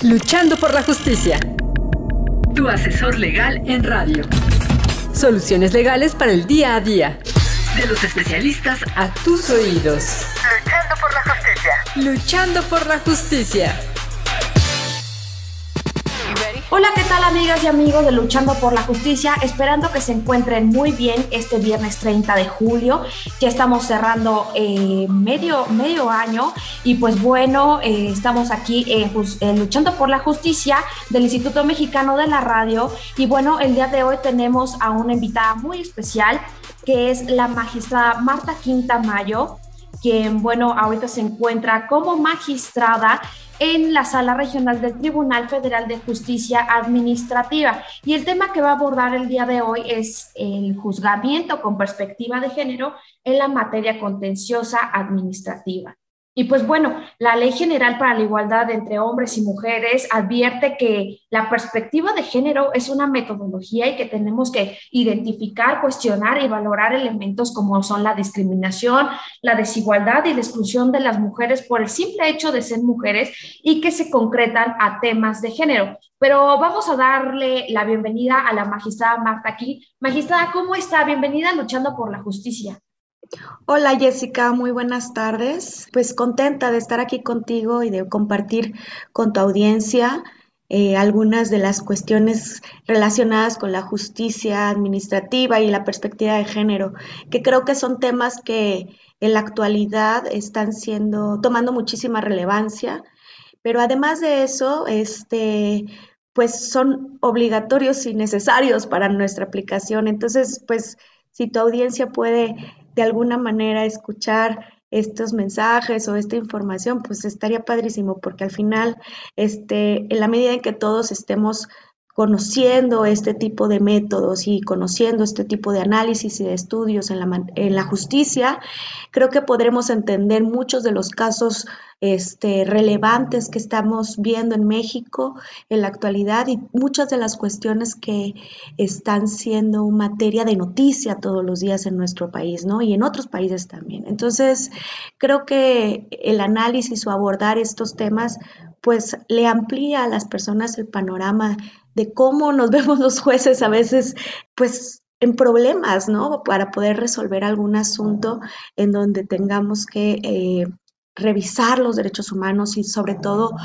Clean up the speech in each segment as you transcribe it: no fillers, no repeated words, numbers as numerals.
Luchando por la justicia. Tu asesor legal en radio. Soluciones legales para el día a día. De los especialistas a tus oídos. Luchando por la justicia. Luchando por la justicia. Hola, ¿qué tal, amigas y amigos de Luchando por la Justicia? Esperando que se encuentren muy bien este viernes 30 de julio. Ya estamos cerrando medio año y pues bueno, estamos aquí luchando por la justicia del Instituto Mexicano de la Radio. Y bueno, el día de hoy tenemos a una invitada muy especial, que es la magistrada Marta Quintamayo, quien, bueno, ahorita se encuentra como magistrada en la Sala Regional del Tribunal Federal de Justicia Administrativa. Y el tema que va a abordar el día de hoy es el juzgamiento con perspectiva de género en la materia contenciosa administrativa. Y pues bueno, la Ley General para la Igualdad entre Hombres y Mujeres advierte que la perspectiva de género es una metodología y que tenemos que identificar, cuestionar y valorar elementos como son la discriminación, la desigualdad y la exclusión de las mujeres por el simple hecho de ser mujeres y que se concretan a temas de género. Pero vamos a darle la bienvenida a la magistrada Marta aquí. Magistrada, ¿cómo está? Bienvenida a Luchando por la Justicia. Hola Jessica, muy buenas tardes. Pues contenta de estar aquí contigo y de compartir con tu audiencia algunas de las cuestiones relacionadas con la justicia administrativa y la perspectiva de género, que creo que son temas que en la actualidad están tomando muchísima relevancia, pero además de eso, pues son obligatorios y necesarios para nuestra aplicación. Entonces, pues si tu audiencia puede de alguna manera escuchar estos mensajes o esta información, pues estaría padrísimo, porque al final, en la medida en que todos estemos conociendo este tipo de métodos y conociendo este tipo de análisis y de estudios en la justicia, creo que podremos entender muchos de los casos relevantes que estamos viendo en México en la actualidad y muchas de las cuestiones que están siendo materia de noticia todos los días en nuestro país, ¿no? Y en otros países también. Entonces, creo que el análisis o abordar estos temas pues le amplía a las personas el panorama de cómo nos vemos los jueces a veces, pues en problemas, ¿no? Para poder resolver algún asunto en donde tengamos que revisar los derechos humanos y sobre todo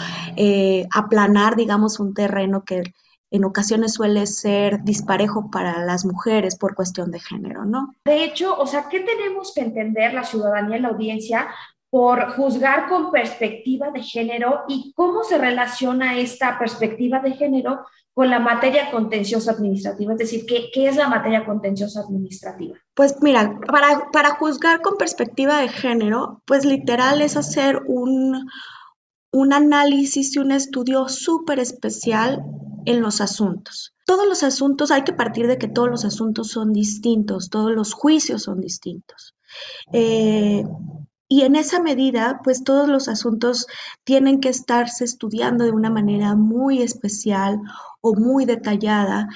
aplanar, digamos, un terreno que en ocasiones suele ser disparejo para las mujeres por cuestión de género, ¿no? De hecho, o sea, ¿qué tenemos que entender la ciudadanía y la audiencia por juzgar con perspectiva de género y cómo se relaciona esta perspectiva de género con la materia contenciosa administrativa? Es decir, ¿qué es la materia contenciosa administrativa? Pues mira, para juzgar con perspectiva de género, pues literal es hacer un análisis y un estudio súper especial en los asuntos. Todos los asuntos, hay que partir de que todos los asuntos son distintos, todos los juicios son distintos. Y en esa medida, pues todos los asuntos tienen que estarse estudiando de una manera muy especial o muy detallada,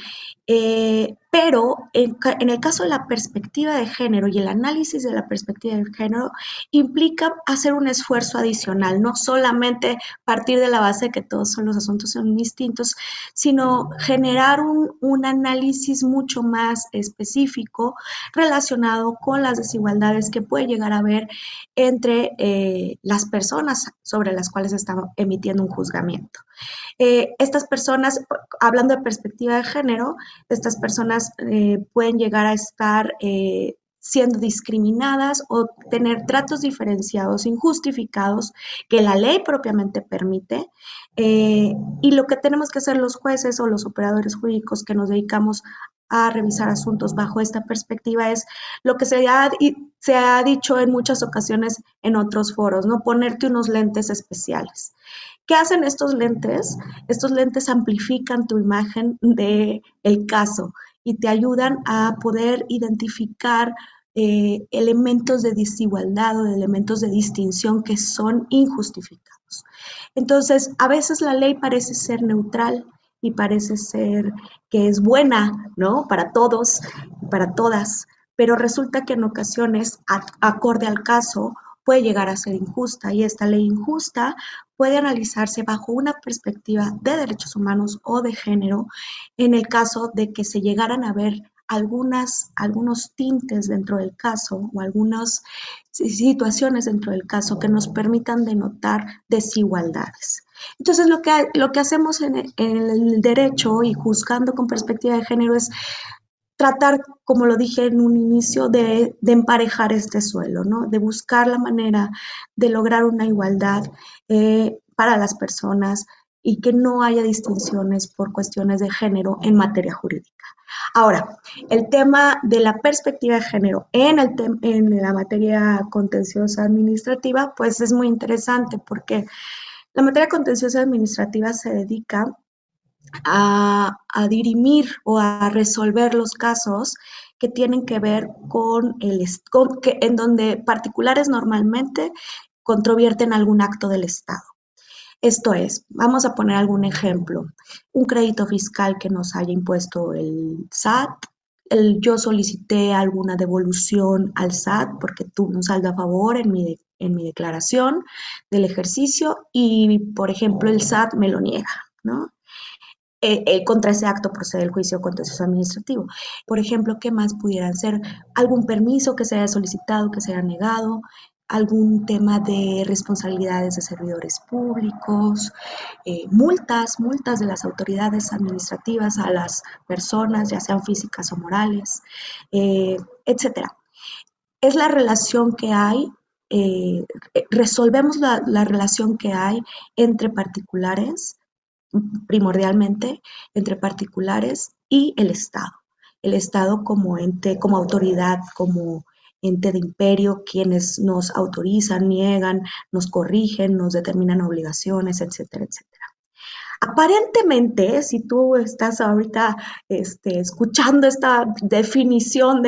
pero en el caso de la perspectiva de género y el análisis de la perspectiva de género implica hacer un esfuerzo adicional, no solamente partir de la base de que todos los asuntos son distintos, sino generar un análisis mucho más específico relacionado con las desigualdades que puede llegar a haber entre las personas sobre las cuales se está emitiendo un juzgamiento. Estas personas, hablando de perspectiva de género, estas personas pueden llegar a estar siendo discriminadas o tener tratos diferenciados, injustificados, que la ley propiamente permite. Y lo que tenemos que hacer los jueces o los operadores jurídicos que nos dedicamos a revisar asuntos bajo esta perspectiva es lo que se ha dicho en muchas ocasiones en otros foros, ¿no? Ponerte unos lentes especiales. ¿Qué hacen estos lentes? Estos lentes amplifican tu imagen del caso y te ayudan a poder identificar elementos de desigualdad o elementos de distinción que son injustificados. Entonces, a veces la ley parece ser neutral y parece ser que es buena, ¿no? Para todos, para todas, pero resulta que en ocasiones, acorde al caso, puede llegar a ser injusta, y esta ley injusta puede analizarse bajo una perspectiva de derechos humanos o de género en el caso de que se llegaran a ver algunos tintes dentro del caso o algunas situaciones dentro del caso que nos permitan denotar desigualdades. Entonces, lo que hacemos en el derecho y juzgando con perspectiva de género es tratar, como lo dije en un inicio, de emparejar este suelo, ¿no? De buscar la manera de lograr una igualdad para las personas y que no haya distinciones por cuestiones de género en materia jurídica. Ahora, el tema de la perspectiva de género en la materia contenciosa administrativa, pues es muy interesante porque la materia contenciosa administrativa se dedica a dirimir o a resolver los casos que tienen que ver en donde particulares normalmente controvierten algún acto del Estado. Esto es, vamos a poner algún ejemplo, un crédito fiscal que nos haya impuesto el SAT, yo solicité alguna devolución al SAT porque tuve un saldo a favor en mi declaración del ejercicio y, por ejemplo, el SAT me lo niega, ¿no? Contra ese acto procede el juicio contencioso administrativo. Por ejemplo, ¿qué más pudieran ser? Algún permiso que se haya solicitado, que se haya negado, algún tema de responsabilidades de servidores públicos, multas de las autoridades administrativas a las personas, ya sean físicas o morales, etcétera. Es la relación que hay, resolvemos la relación que hay entre particulares, primordialmente entre particulares y el Estado como ente, como autoridad, como ente de imperio, quienes nos autorizan, niegan, nos corrigen, nos determinan obligaciones, etcétera, etcétera. Aparentemente, si tú estás ahorita escuchando esta definición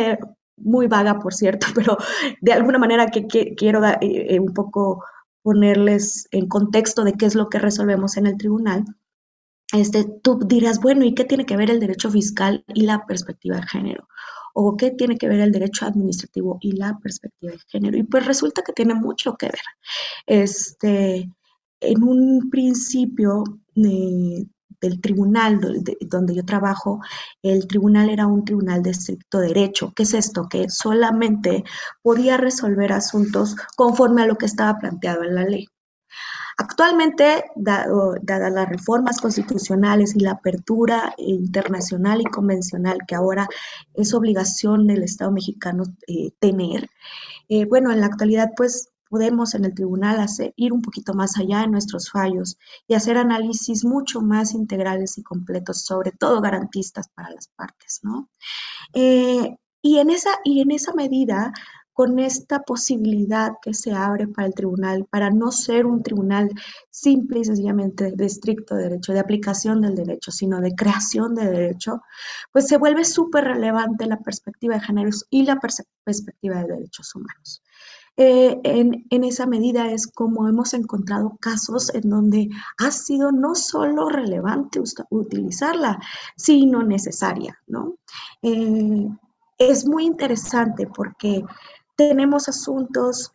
muy vaga, por cierto, pero de alguna manera que quiero un poco ponerles en contexto de qué es lo que resolvemos en el tribunal, tú dirás, bueno, ¿y qué tiene que ver el derecho fiscal y la perspectiva de género? ¿O qué tiene que ver el derecho administrativo y la perspectiva de género? Y pues resulta que tiene mucho que ver. En un principio del tribunal donde yo trabajo, el tribunal era un tribunal de estricto derecho. ¿Qué es esto? Que solamente podía resolver conforme a lo que estaba planteado en la ley. Actualmente, dadas las reformas constitucionales y la apertura internacional y convencional que ahora es obligación del Estado mexicano tener, bueno, en la actualidad pues podemos en el tribunal ir un poquito más allá en nuestros fallos y hacer análisis mucho más integrales y completos, sobre todo garantistas para las partes, ¿no? Y en esa medida, con esta posibilidad que se abre para el tribunal, para no ser un tribunal simple y sencillamente de estricto derecho, de aplicación del derecho, sino de creación de derecho, pues se vuelve súper relevante la perspectiva de género y la perspectiva de derechos humanos. En esa medida es como hemos encontrado casos en donde ha sido no solo relevante utilizarla, sino necesaria, ¿no? Es muy interesante porque tenemos asuntos,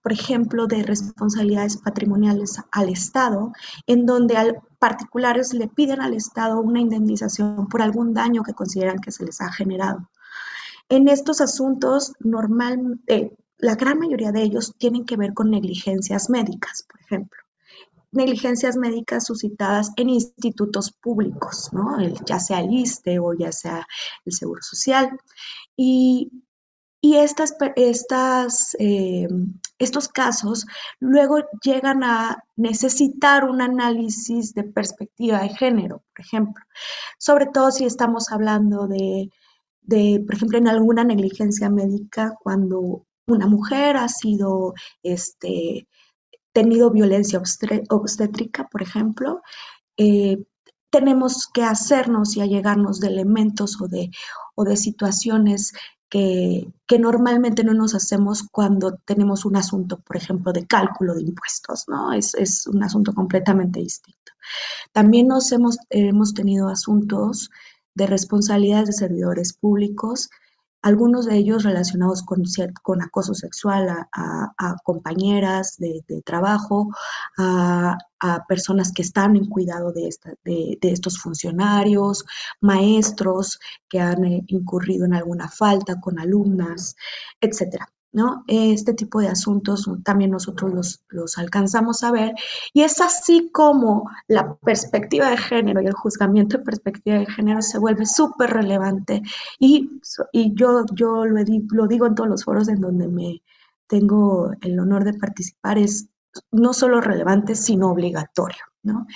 por ejemplo, de responsabilidades patrimoniales al Estado, en donde particulares le piden al Estado una indemnización por algún daño que consideran que se les ha generado. En estos asuntos, la gran mayoría de ellos tienen que ver con negligencias médicas, por ejemplo. Negligencias médicas suscitadas en institutos públicos, ¿no? Ya sea el ISSSTE o ya sea el Seguro Social. Y estos casos luego llegan a necesitar un análisis de perspectiva de género, por ejemplo. Sobre todo si estamos hablando por ejemplo, en alguna negligencia médica, cuando una mujer ha sido tenido violencia obstétrica, por ejemplo, tenemos que hacernos y allegarnos de elementos o de situaciones que normalmente no nos hacemos cuando tenemos un asunto, por ejemplo, de cálculo de impuestos, ¿no? Es un asunto completamente distinto. También hemos tenido asuntos de responsabilidades de servidores públicos algunos de ellos relacionados con acoso sexual a compañeras de trabajo, a personas que están en cuidado de estos funcionarios, maestros que han incurrido en alguna falta con alumnas, etcétera, ¿no? Este tipo de asuntos también nosotros los alcanzamos a ver, y es así como la perspectiva de género y el juzgamiento de perspectiva de género se vuelve súper relevante, y yo lo digo en todos los foros en donde me tengo el honor de participar, es no solo relevante, sino obligatorio, ¿no?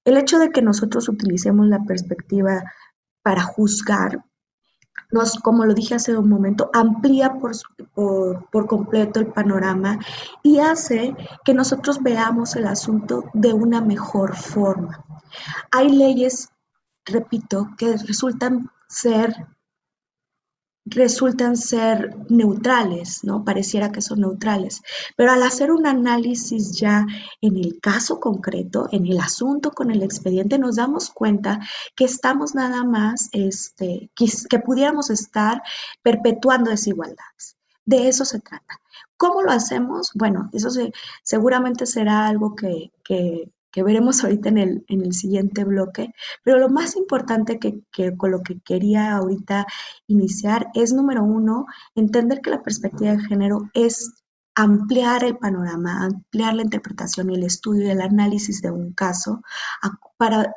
El hecho de que nosotros utilicemos la perspectiva para juzgar como lo dije hace un momento, amplía por completo el panorama y hace que nosotros veamos el asunto de una mejor forma. Hay leyes, repito, que resultan ser neutrales, ¿no? Pareciera que son neutrales, pero al hacer un análisis ya en el caso concreto, en el asunto con el expediente, nos damos cuenta que estamos nada más, que pudiéramos estar perpetuando desigualdades. De eso se trata. ¿Cómo lo hacemos? Bueno, eso seguramente será algo que veremos ahorita en el siguiente bloque, pero lo más importante que con lo que quería ahorita iniciar es, número uno, entender que la perspectiva de género es ampliar el panorama, ampliar la interpretación y el estudio y el análisis de un caso para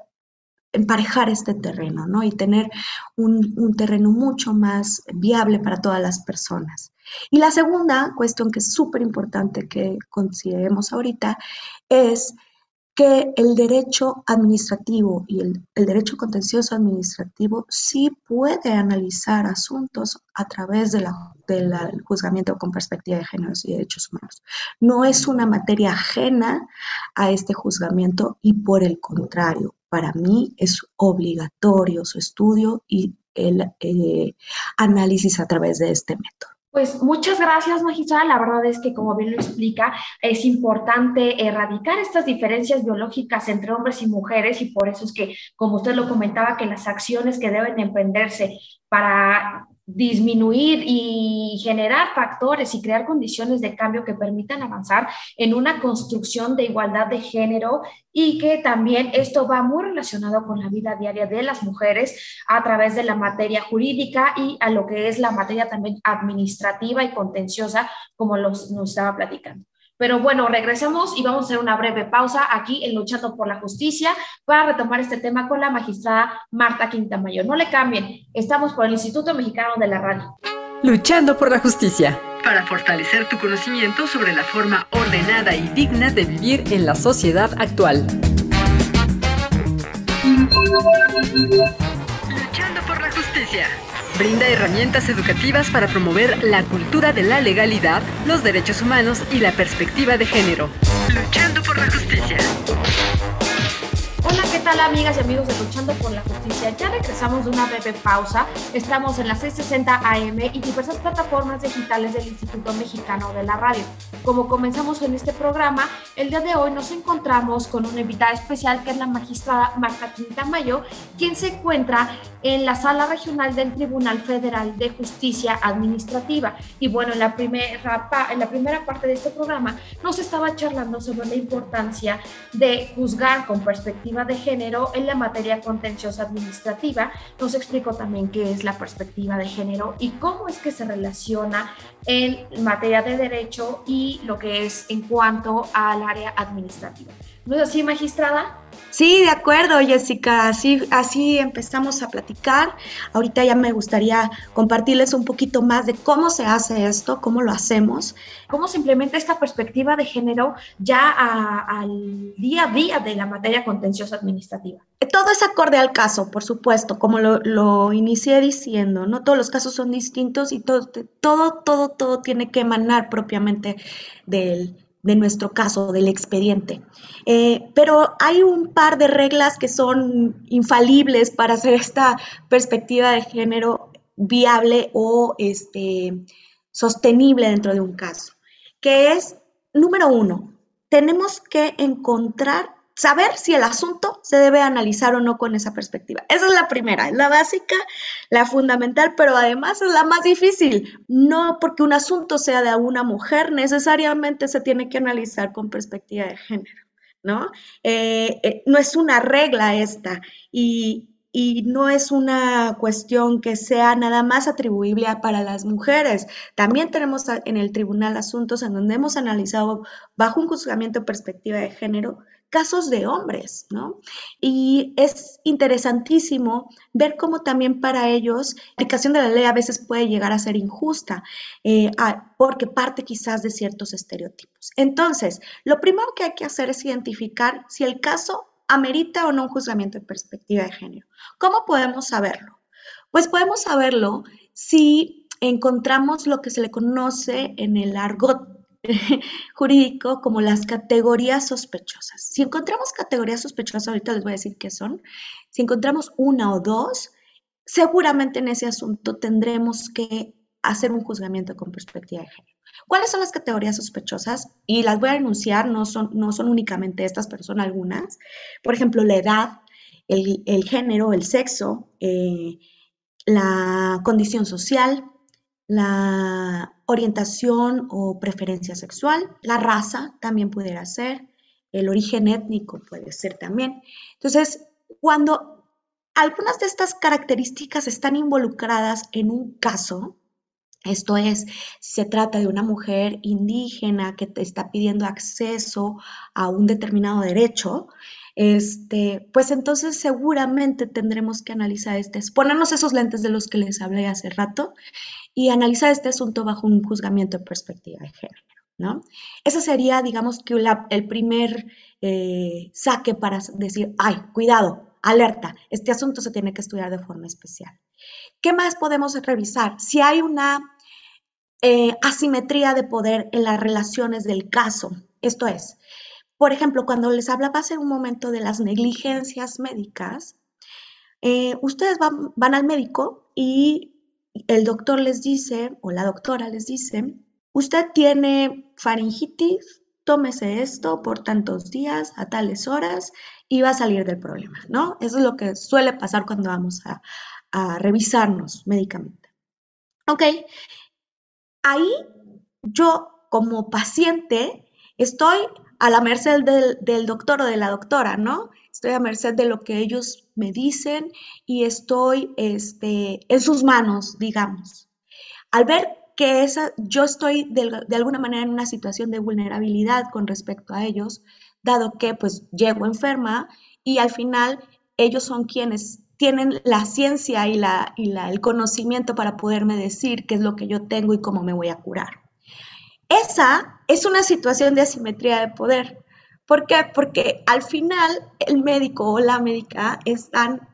emparejar este terreno, ¿no? Y tener un terreno mucho más viable para todas las personas. Y la segunda cuestión que es súper importante que consideremos ahorita es que el derecho administrativo y el derecho contencioso administrativo sí puede analizar asuntos a través del juzgamiento con perspectiva de géneros y derechos humanos. No es una materia ajena a este juzgamiento y, por el contrario, para mí es obligatorio su estudio y el análisis a través de este método. Pues muchas gracias, magistrada. La verdad es que, como bien lo explica, es importante erradicar estas diferencias biológicas entre hombres y mujeres, y por eso es que, como usted lo comentaba, que las acciones que deben emprenderse para disminuir y generar factores y crear condiciones de cambio que permitan avanzar en una construcción de igualdad de género, y que también esto va muy relacionado con la vida diaria de las mujeres a través de la materia jurídica y a lo que es la materia también administrativa y contenciosa, como nos estaba platicando. Pero bueno, regresamos y vamos a hacer una breve pausa aquí en Luchando por la Justicia para retomar este tema con la magistrada Marta Quintamayor. No le cambien, estamos por el Instituto Mexicano de la Radio. Luchando por la Justicia, para fortalecer tu conocimiento sobre la forma ordenada y digna de vivir en la sociedad actual. Luchando por la Justicia. Brinda herramientas educativas para promover la cultura de la legalidad, los derechos humanos y la perspectiva de género. Luchando por la Justicia. Hola, ¿qué tal, amigas y amigos de Luchando por la Justicia? Ya regresamos de una breve pausa. Estamos en las 6:60 AM y diversas plataformas digitales del Instituto Mexicano de la Radio. Como comenzamos en este programa, el día de hoy nos encontramos con una invitada especial, que es la magistrada Marta Quintamayor, quien se encuentra en la Sala Regional del Tribunal Federal de Justicia Administrativa. Y bueno, en la primera parte de este programa nos estaba charlando sobre la importancia de juzgar con perspectiva de género en la materia contenciosa administrativa. Nos explicó también qué es la perspectiva de género y cómo es que se relaciona en materia de derecho y lo que es en cuanto al área administrativa. ¿No es así, magistrada? Sí, de acuerdo, Jessica, así empezamos a platicar. Ahorita ya me gustaría compartirles un poquito más de cómo se hace esto, cómo lo hacemos. ¿Cómo se implementa esta perspectiva de género ya al día a día de la materia contenciosa administrativa? Todo es acorde al caso, por supuesto, como lo inicié diciendo, ¿no? Todos los casos son distintos y todo tiene que emanar propiamente de nuestro caso, del expediente. Pero hay un par de reglas que son infalibles para hacer esta perspectiva de género viable o sostenible dentro de un caso, que es, número uno, tenemos que encontrar saber si el asunto se debe analizar o no con esa perspectiva. Esa es la primera, es la básica, la fundamental, pero además es la más difícil. No porque un asunto sea de una mujer, necesariamente se tiene que analizar con perspectiva de género, ¿no? No es una regla esta y no es una cuestión que sea nada más atribuible para las mujeres. También tenemos en el tribunal asuntos en donde hemos analizado bajo un juzgamiento de perspectiva de género casos de hombres, ¿no? Y es interesantísimo ver cómo también para ellos la aplicación de la ley a veces puede llegar a ser injusta, porque parte quizás de ciertos estereotipos. Entonces, lo primero que hay que hacer es identificar si el caso amerita o no un juzgamiento de perspectiva de género. ¿Cómo podemos saberlo? Pues podemos saberlo si encontramos lo que se le conoce en el argot jurídico como las categorías sospechosas. Si encontramos categorías sospechosas, ahorita les voy a decir qué son, si encontramos una o dos, seguramente en ese asunto tendremos que hacer un juzgamiento con perspectiva de género. ¿Cuáles son las categorías sospechosas? Y las voy a enunciar, no son únicamente estas, pero son algunas. Por ejemplo, la edad, el género, el sexo, la condición social, la orientación o preferencia sexual, la raza también pudiera ser, el origen étnico puede ser también. Entonces, cuando algunas de estas características están involucradas en un caso, esto es, se trata de una mujer indígena que te está pidiendo acceso a un determinado derecho, pues entonces seguramente tendremos que analizar ponernos esos lentes de los que les hablé hace rato y analizar este asunto bajo un juzgamiento de perspectiva de género, ¿no? Ese sería, digamos, que el primer saque para decir, ay, cuidado, alerta, este asunto se tiene que estudiar de forma especial. ¿Qué más podemos revisar? Si hay una asimetría de poder en las relaciones del caso, esto es, por ejemplo, cuando les hablaba hace un momento de las negligencias médicas, ustedes van al médico y el doctor les dice, o la doctora les dice, usted tiene faringitis, tómese esto por tantos días, a tales horas, y va a salir del problema, ¿no? Eso es lo que suele pasar cuando vamos a revisarnos médicamente. Ok, ahí yo como paciente estoy a la merced del doctor o de la doctora, ¿no? Estoy a merced de lo que ellos me dicen y estoy en sus manos, digamos. Al ver que yo estoy de alguna manera en una situación de vulnerabilidad con respecto a ellos, dado que pues llego enferma y al final ellos son quienes tienen la ciencia y el conocimiento para poderme decir qué es lo que yo tengo y cómo me voy a curar. Esa es una situación de asimetría de poder. ¿Por qué? Porque al final el médico o la médica están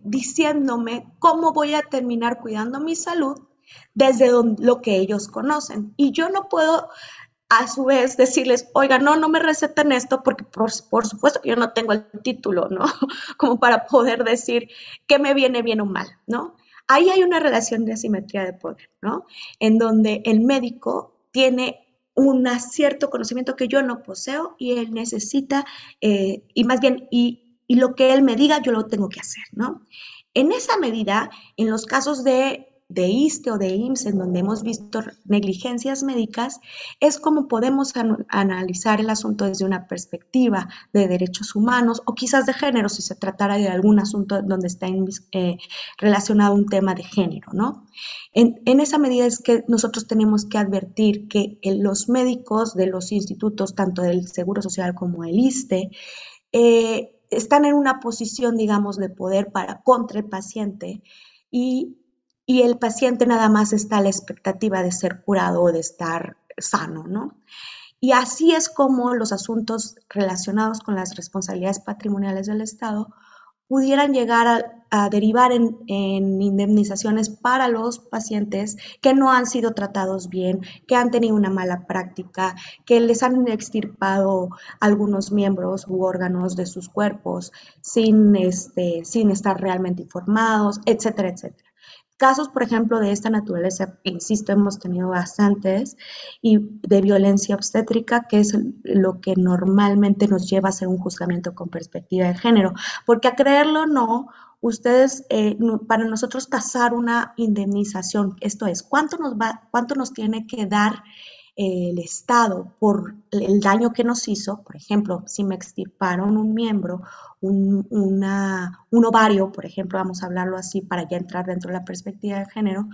diciéndome cómo voy a terminar cuidando mi salud desde lo que ellos conocen. Y yo no puedo a su vez decirles, oiga, no me receten esto porque por supuesto que yo no tengo el título, ¿no? Como para poder decir qué me viene bien o mal, ¿no? Ahí hay una relación de asimetría de poder, ¿no? En donde el médico tiene un cierto conocimiento que yo no poseo y él necesita, y más bien, y lo que él me diga, yo lo tengo que hacer, ¿no? En esa medida, en los casos de ISSSTE o de IMSS, en donde hemos visto negligencias médicas, es como podemos analizar el asunto desde una perspectiva de derechos humanos o quizás de género, si se tratara de algún asunto donde está relacionado un tema de género, ¿no? En esa medida es que nosotros tenemos que advertir que los médicos de los institutos, tanto del Seguro Social como del ISSSTE, están en una posición, digamos, de poder contra el paciente y el paciente nada más está a la expectativa de ser curado o de estar sano, ¿no? Y así es como los asuntos relacionados con las responsabilidades patrimoniales del Estado pudieran llegar a derivar en indemnizaciones para los pacientes que no han sido tratados bien, que han tenido una mala práctica, que les han extirpado algunos miembros u órganos de sus cuerpos sin estar realmente informados, etcétera, etcétera. casos, por ejemplo, de esta naturaleza, insisto, hemos tenido bastantes, y de violencia obstétrica, que es lo que normalmente nos lleva a hacer un juzgamiento con perspectiva de género, porque a creerlo o no, ustedes, para nosotros tasar una indemnización, esto es, cuánto nos tiene que dar el Estado por el daño que nos hizo, por ejemplo, si me extirparon un miembro, un ovario, por ejemplo, vamos a hablarlo así para ya entrar dentro de la perspectiva de género,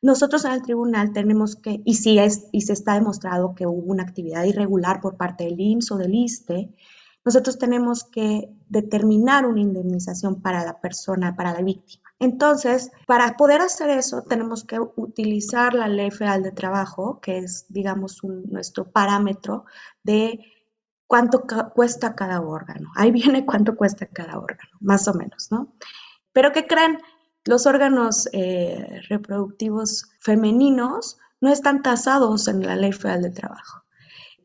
nosotros en el tribunal tenemos que, y se está demostrado que hubo una actividad irregular por parte del IMSS o del ISSSTE, nosotros tenemos que determinar una indemnización para la persona, para la víctima. Entonces, para poder hacer eso, tenemos que utilizar la Ley Federal de Trabajo, que es, digamos, nuestro parámetro de cuánto cuesta cada órgano. Ahí viene cuánto cuesta cada órgano, más o menos, ¿no? Pero ¿qué creen? Los órganos reproductivos femeninos no están tasados en la Ley Federal de Trabajo.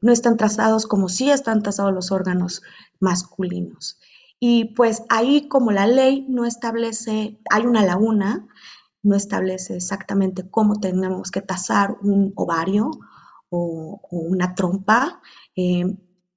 No están tasados como sí están tasados los órganos masculinos. Y pues ahí, como la ley no establece, hay una laguna, no establece exactamente cómo tenemos que tasar un ovario o una trompa,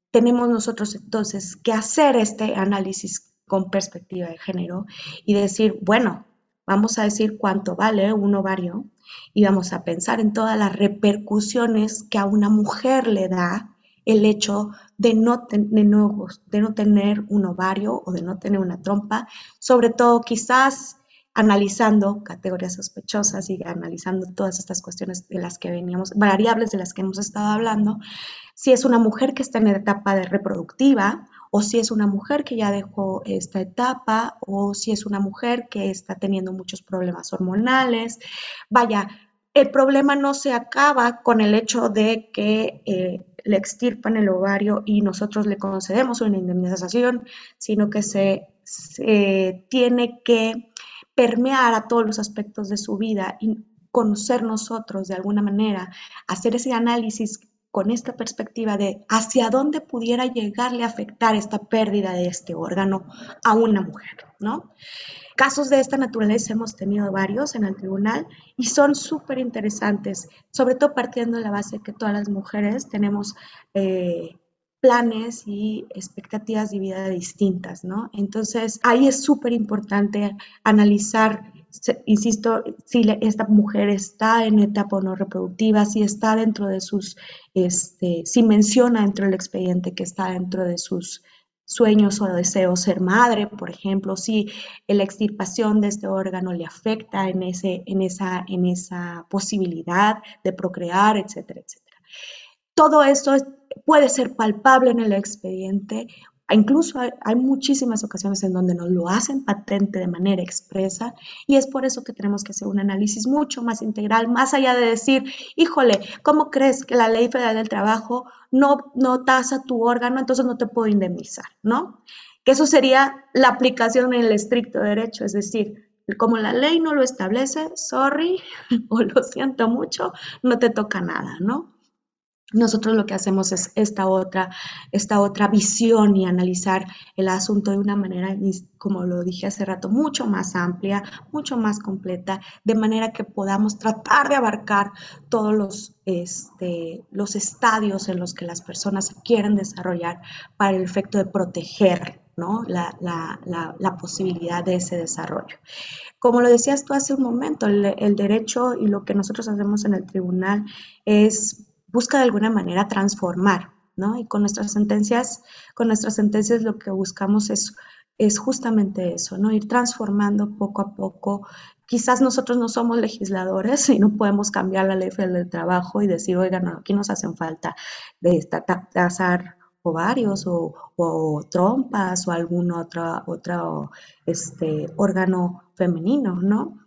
tenemos nosotros entonces que hacer este análisis con perspectiva de género y decir, bueno, vamos a decir cuánto vale un ovario y vamos a pensar en todas las repercusiones que a una mujer le da el hecho de no tener un ovario o de no tener una trompa, sobre todo quizás analizando categorías sospechosas y analizando todas estas cuestiones de las que veníamos, variables de las que hemos estado hablando, si es una mujer que está en etapa de reproductiva, o si es una mujer que ya dejó esta etapa, o si es una mujer que está teniendo muchos problemas hormonales. Vaya, el problema no se acaba con el hecho de que le extirpan el ovario y nosotros le concedemos una indemnización, sino que se tiene que permear a todos los aspectos de su vida y conocer nosotros de alguna manera, hacer ese análisis con esta perspectiva de hacia dónde pudiera llegarle a afectar esta pérdida de este órgano a una mujer, ¿no? Casos de esta naturaleza hemos tenido varios en el tribunal y son súper interesantes, sobre todo partiendo de la base que todas las mujeres tenemos planes y expectativas de vida distintas, ¿no? Entonces, ahí es súper importante analizar, insisto, si esta mujer está en etapa no reproductiva, si está dentro de sus, si menciona dentro del expediente que está dentro de sus sueños o deseos ser madre, por ejemplo, si la extirpación de este órgano le afecta en esa posibilidad de procrear, etcétera, etcétera. Todo esto puede ser palpable en el expediente. Incluso hay muchísimas ocasiones en donde nos lo hacen patente de manera expresa y es por eso que tenemos que hacer un análisis mucho más integral, más allá de decir, híjole, ¿cómo crees que la Ley Federal del Trabajo no tasa tu órgano, entonces no te puedo indemnizar, ¿no? Que eso sería la aplicación en el estricto derecho, es decir, como la ley no lo establece, sorry, o lo siento mucho, no te toca nada, ¿no? Nosotros lo que hacemos es esta otra visión y analizar el asunto de una manera, como lo dije hace rato, mucho más amplia, mucho más completa, de manera que podamos tratar de abarcar todos los estadios en los que las personas se quieren desarrollar para el efecto de proteger, ¿no? la posibilidad de ese desarrollo. Como lo decías tú hace un momento, el derecho y lo que nosotros hacemos en el tribunal busca de alguna manera transformar, ¿no? Y con nuestras sentencias lo que buscamos es justamente eso, ¿no? Ir transformando poco a poco. Quizás nosotros no somos legisladores y no podemos cambiar la Ley Federal del Trabajo y decir, oigan, no, aquí nos hacen falta de tasar ovarios o trompas o algún otro órgano femenino, ¿no?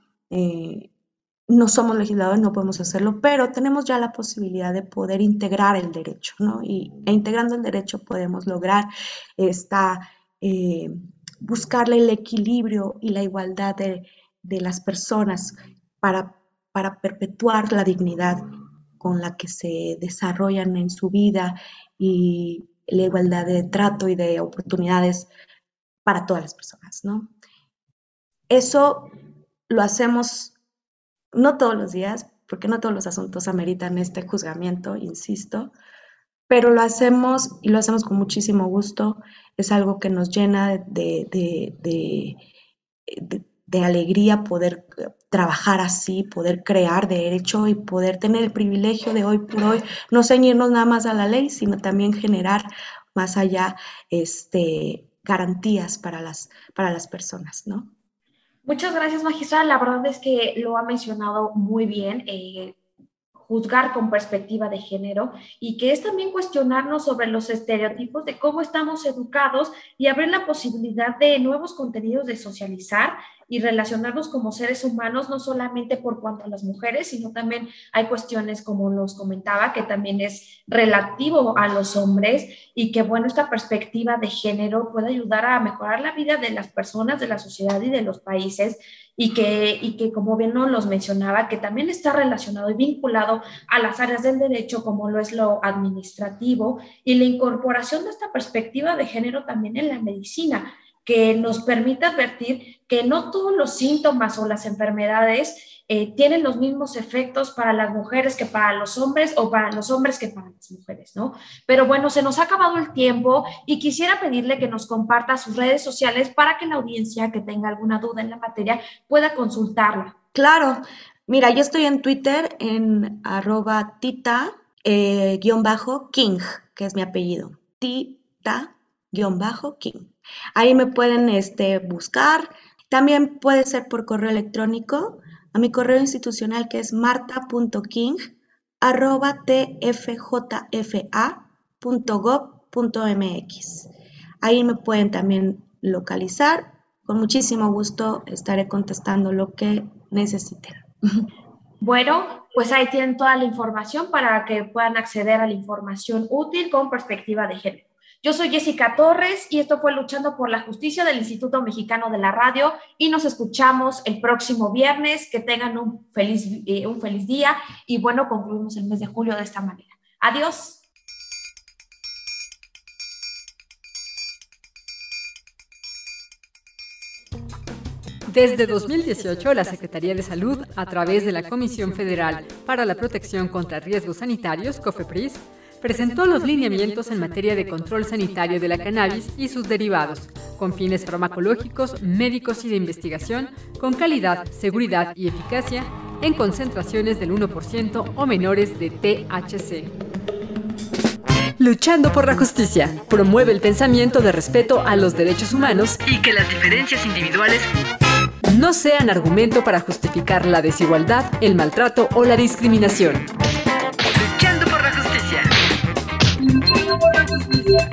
No somos legisladores, no podemos hacerlo, pero tenemos ya la posibilidad de poder integrar el derecho, ¿no? E integrando el derecho podemos lograr buscarle el equilibrio y la igualdad de las personas para perpetuar la dignidad con la que se desarrollan en su vida y la igualdad de trato y de oportunidades para todas las personas, ¿no? Eso lo hacemos no todos los días, porque no todos los asuntos ameritan este juzgamiento, insisto, pero lo hacemos y lo hacemos con muchísimo gusto. Es algo que nos llena de alegría poder trabajar así, poder crear derecho y poder tener el privilegio de hoy por hoy no ceñirnos nada más a la ley, sino también generar más allá garantías para las personas, ¿no? Muchas gracias, magistrada. La verdad es que lo ha mencionado muy bien. Juzgar con perspectiva de género, y que es también cuestionarnos sobre los estereotipos de cómo estamos educados y abrir la posibilidad de nuevos contenidos de socializar y relacionarnos como seres humanos, no solamente por cuanto a las mujeres, sino también hay cuestiones, como nos comentaba, que también es relativo a los hombres, y que, bueno, esta perspectiva de género puede ayudar a mejorar la vida de las personas, de la sociedad y de los países, y que como bien nos los mencionaba, que también está relacionado y vinculado a las áreas del derecho, como lo es lo administrativo, y la incorporación de esta perspectiva de género también en la medicina, que nos permite advertir que no todos los síntomas o las enfermedades tienen los mismos efectos para las mujeres que para los hombres, o para los hombres que para las mujeres, ¿no? Pero bueno, se nos ha acabado el tiempo y quisiera pedirle que nos comparta sus redes sociales para que la audiencia que tenga alguna duda en la materia pueda consultarla. Claro, mira, yo estoy en Twitter en @tita_king, que es mi apellido, tita_king. Ahí me pueden buscar. También puede ser por correo electrónico a mi correo institucional, que es marta.king@tfjfa.gov.mx. Ahí me pueden también localizar. Con muchísimo gusto estaré contestando lo que necesiten. Bueno, pues ahí tienen toda la información para que puedan acceder a la información útil con perspectiva de género. Yo soy Jessica Torres y esto fue Luchando por la Justicia del Instituto Mexicano de la Radio, y nos escuchamos el próximo viernes. Que tengan un feliz día, y bueno, concluimos el mes de julio de esta manera. Adiós. Desde 2018, la Secretaría de Salud, a través de la Comisión Federal para la Protección contra Riesgos Sanitarios, COFEPRIS, presentó los lineamientos en materia de control sanitario de la cannabis y sus derivados, con fines farmacológicos, médicos y de investigación, con calidad, seguridad y eficacia, en concentraciones del 1% o menores de THC. Luchando por la justicia, promueve el pensamiento de respeto a los derechos humanos y que las diferencias individuales no sean argumento para justificar la desigualdad, el maltrato o la discriminación. Luchando por la justicia. Luchando por la justicia.